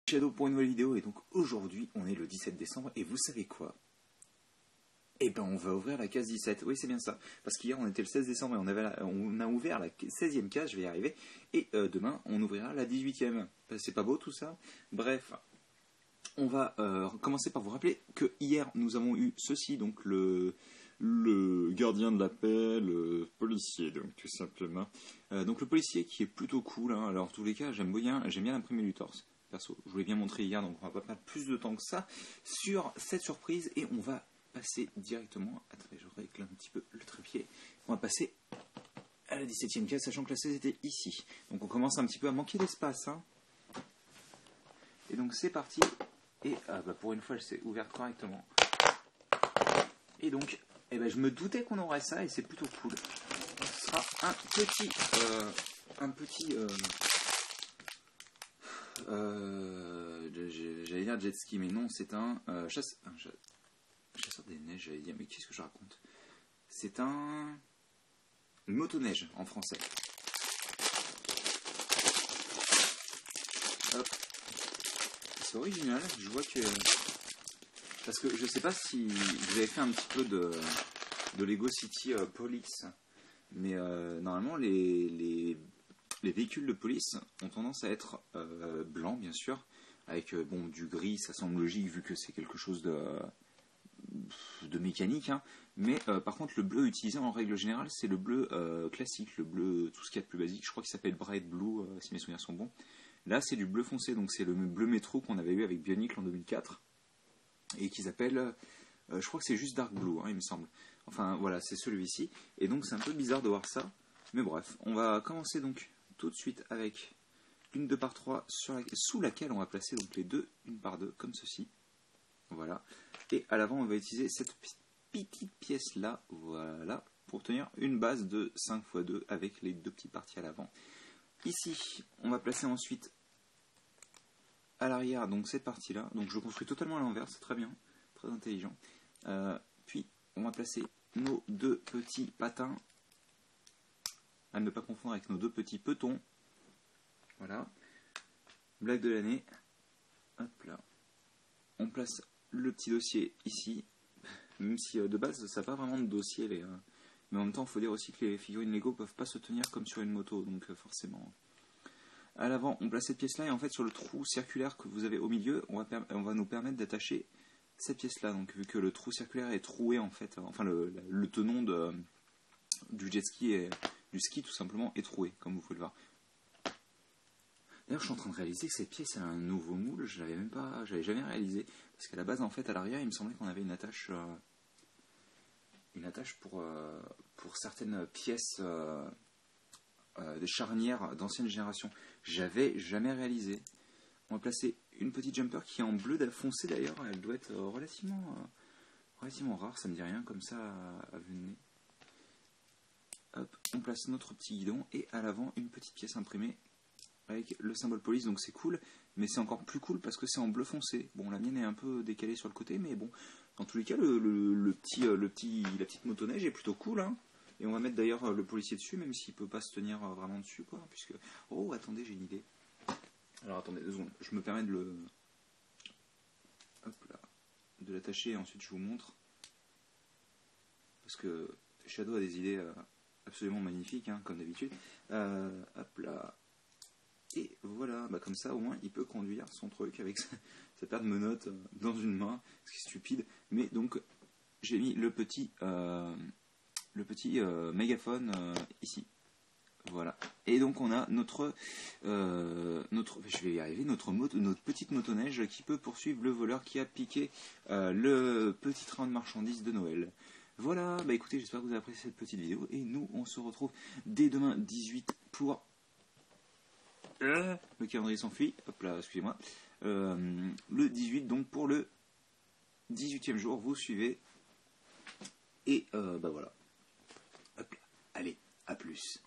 Shadow pour une nouvelle vidéo, et donc aujourd'hui on est le 17 décembre et vous savez quoi? Eh ben on va ouvrir la case 17, oui c'est bien ça, parce qu'hier on était le 16 décembre et on a ouvert la 16e case, je vais y arriver, et demain on ouvrira la 18e. C'est pas beau tout ça? Bref, on va commencer par vous rappeler que hier nous avons eu ceci, donc le gardien de la paix, le policier, donc tout simplement. Donc le policier qui est plutôt cool, hein. Alors en tous les cas j'aime bien l'imprimer du torse. Perso, je voulais bien montrer hier, donc on va pas perdre plus de temps que ça sur cette surprise et on va passer directement. Attendez, je règle un petit peu le trépied. On va passer à la 17e case, sachant que la 16 était ici. Donc on commence un petit peu à manquer d'espace, hein. Et donc c'est parti. Et pour une fois, elle s'est ouverte correctement. Et donc, je me doutais qu'on aurait ça et c'est plutôt cool. Donc, ce sera j'allais dire jet ski, mais non, c'est un chasseur des neiges, j'allais dire, mais qu'est-ce que je raconte? C'est une motoneige en français. Hop. C'est original, je vois que... Parce que je sais pas si vous avez fait un petit peu de Lego City Police, mais normalement les véhicules de police ont tendance à être blancs, bien sûr, avec du gris, ça semble logique vu que c'est quelque chose de mécanique, hein. Mais par contre le bleu utilisé en règle générale c'est le bleu classique, le bleu tout ce qu'il y a de plus basique, je crois qu'il s'appelle Bright Blue si mes souvenirs sont bons. Là c'est du bleu foncé, donc c'est le bleu métro qu'on avait eu avec Bionicle en 2004 et qu'ils appellent, je crois que c'est juste Dark Blue, hein, il me semble. Enfin voilà, c'est celui-ci, et donc c'est un peu bizarre de voir ça, mais bref, on va commencer donc tout de suite avec une 2x3 sous laquelle on va placer donc les deux une par deux comme ceci. Voilà. Et à l'avant on va utiliser cette petite pièce là, voilà, pour obtenir une base de 5x2 avec les deux petites parties à l'avant. Ici on va placer ensuite à l'arrière donc cette partie là, donc je construis totalement à l'envers, c'est très bien, très intelligent. Puis on va placer nos deux petits patins, à ne pas confondre avec nos deux petits petons. Voilà, blague de l'année. Hop là, on place le petit dossier ici, même si de base ça n'a pas vraiment de dossier, mais en même temps il faut dire aussi que les figurines Lego peuvent pas se tenir comme sur une moto, donc forcément. À l'avant on place cette pièce là et en fait sur le trou circulaire que vous avez au milieu on va nous permettre d'attacher cette pièce là, donc vu que le trou circulaire est troué en fait, enfin le tenon du jet ski et du ski tout simplement est troué comme vous pouvez le voir. D'ailleurs je suis en train de réaliser que cette pièce a un nouveau moule, je l'avais jamais réalisé, parce qu'à la base en fait à l'arrière il me semblait qu'on avait une attache pour certaines pièces des charnières d'ancienne génération. J'avais jamais réalisé. On va placer une petite jumper qui est en bleu foncé d'ailleurs, elle doit être relativement rare, ça me dit rien comme ça à vue de nez. Hop, on place notre petit guidon et à l'avant une petite pièce imprimée avec le symbole police, donc c'est cool, mais c'est encore plus cool parce que c'est en bleu foncé. Bon, la mienne est un peu décalée sur le côté, mais bon, dans tous les cas, la petite motoneige est plutôt cool, hein. Et on va mettre d'ailleurs le policier dessus, même s'il peut pas se tenir vraiment dessus, quoi, puisque... Oh, attendez, j'ai une idée. Alors, attendez 2 secondes, je me permets de l'attacher et ensuite je vous montre. Parce que Shadow a des idées absolument magnifiques, hein, comme d'habitude. Hop là. Et voilà, comme ça au moins il peut conduire son truc avec sa paire de menottes dans une main, ce qui est stupide. Mais donc j'ai mis le petit mégaphone ici. Voilà. Et donc on a notre je vais y arriver, notre petite motoneige qui peut poursuivre le voleur qui a piqué le petit train de marchandises de Noël. Voilà, écoutez, j'espère que vous avez apprécié cette petite vidéo et nous on se retrouve dès demain 18 pour... Le calendrier s'enfuit, hop là, excusez-moi. Le 18 donc pour le 18e jour, vous suivez. Et voilà. Hop là. Allez, à plus.